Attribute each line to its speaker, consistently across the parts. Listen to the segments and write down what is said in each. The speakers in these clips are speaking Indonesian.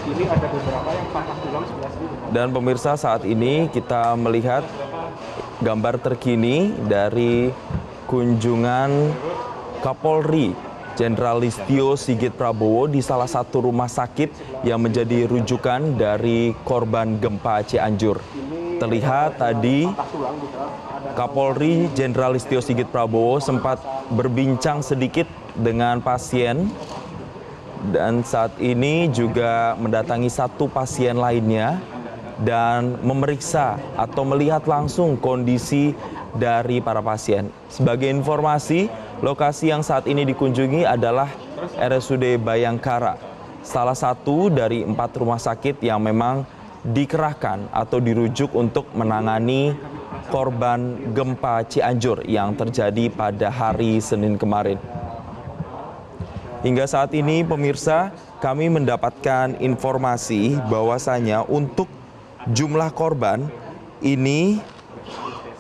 Speaker 1: Ini ada beberapa yang patah tulang sebelah sini.
Speaker 2: Dan pemirsa, saat ini kita melihat gambar terkini dari kunjungan Kapolri Jenderal Listio Sigit Prabowo di salah satu rumah sakit yang menjadi rujukan dari korban gempa Cianjur. Terlihat tadi Kapolri Jenderal Listio Sigit Prabowo sempat berbincang sedikit dengan pasien dan saat ini juga mendatangi satu pasien lainnya dan memeriksa atau melihat langsung kondisi dari para pasien. Sebagai informasi, lokasi yang saat ini dikunjungi adalah RSUD Bayangkara, salah satu dari 4 rumah sakit yang memang dikerahkan atau dirujuk untuk menangani korban gempa Cianjur yang terjadi pada hari Senin kemarin. Hingga saat ini, pemirsa, kami mendapatkan informasi bahwasanya untuk jumlah korban ini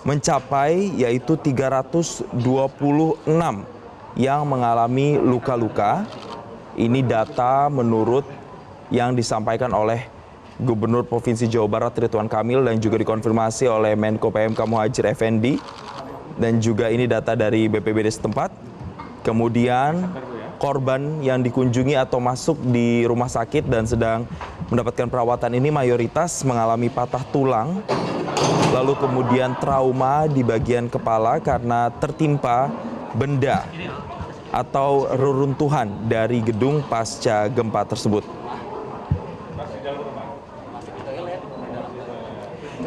Speaker 2: mencapai yaitu 326 yang mengalami luka-luka. Ini data menurut yang disampaikan oleh Gubernur Provinsi Jawa Barat Ridwan Kamil dan juga dikonfirmasi oleh Menko PMK Muhadjir Effendi. Dan juga ini data dari BPBD setempat. Kemudian korban yang dikunjungi atau masuk di rumah sakit dan sedang mendapatkan perawatan ini mayoritas mengalami patah tulang, lalu kemudian trauma di bagian kepala karena tertimpa benda atau reruntuhan dari gedung pasca gempa tersebut.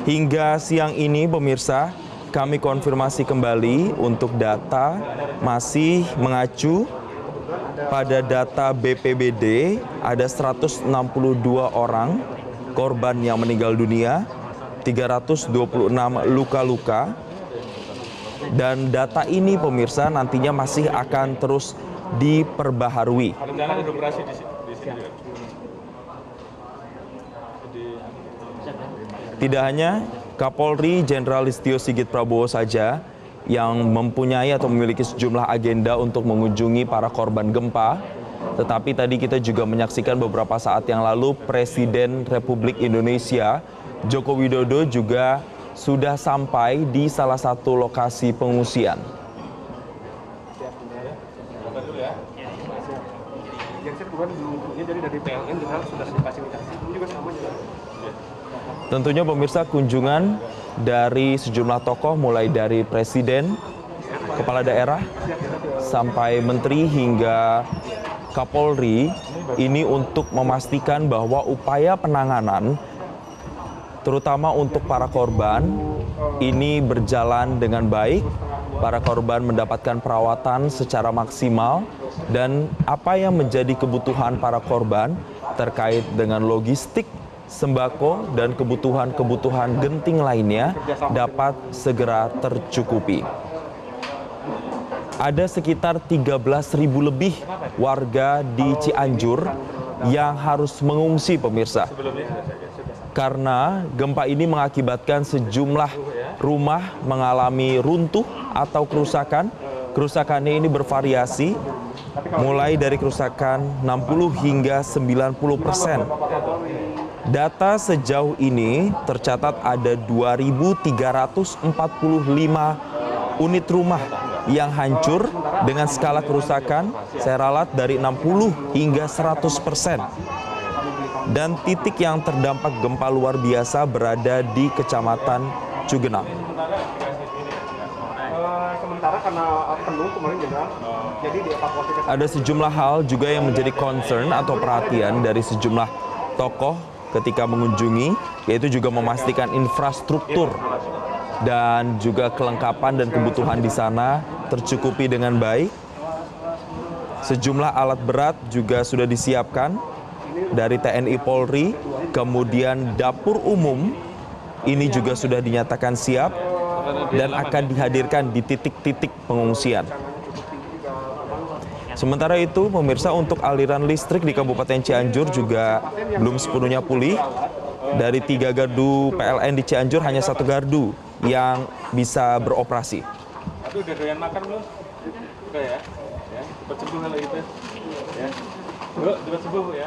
Speaker 2: Hingga siang ini, pemirsa, kami konfirmasi kembali untuk data masih mengacu pada data BPBD, ada 162 orang korban yang meninggal dunia, 326 luka-luka. Dan data ini, pemirsa, nantinya masih akan terus diperbaharui. Tidak hanya Kapolri Jenderal Listio Sigit Prabowo saja yang mempunyai atau memiliki sejumlah agenda untuk mengunjungi para korban gempa, tetapi tadi kita juga menyaksikan beberapa saat yang lalu Presiden Republik Indonesia Joko Widodo juga sudah sampai di salah satu lokasi pengungsian. Tentunya pemirsa, kunjungan dari sejumlah tokoh mulai dari Presiden, Kepala Daerah, sampai Menteri hingga Kapolri ini untuk memastikan bahwa upaya penanganan terutama untuk para korban ini berjalan dengan baik, para korban mendapatkan perawatan secara maksimal, dan apa yang menjadi kebutuhan para korban terkait dengan logistik, sembako, dan kebutuhan-kebutuhan genting lainnya dapat segera tercukupi. Ada sekitar 13.000 lebih warga di Cianjur yang harus mengungsi, pemirsa. Karena gempa ini mengakibatkan sejumlah rumah mengalami runtuh atau kerusakan. Kerusakannya ini bervariasi, mulai dari kerusakan 60 hingga 90%. Data sejauh ini tercatat ada 2.345 unit rumah yang hancur dengan skala kerusakan saya ralat dari 60 hingga 100%. Dan titik yang terdampak gempa luar biasa berada di Kecamatan Cugenang. Ada sejumlah hal juga yang menjadi concern atau perhatian dari sejumlah tokoh ketika mengunjungi, yaitu juga memastikan infrastruktur dan juga kelengkapan dan kebutuhan di sana tercukupi dengan baik. Sejumlah alat berat juga sudah disiapkan dari TNI Polri, kemudian dapur umum ini juga sudah dinyatakan siap dan akan dihadirkan di titik-titik pengungsian. Sementara itu, pemirsa, untuk aliran listrik di Kabupaten Cianjur juga belum sepenuhnya pulih. Dari 3 gardu PLN di Cianjur, hanya 1 gardu yang bisa beroperasi.
Speaker 1: Aduh, udah doyan makan belum? Udah ya? Ya, cepat sembuh kalau gitu. Ya. Bu, cepat sembuh, Bu, ya.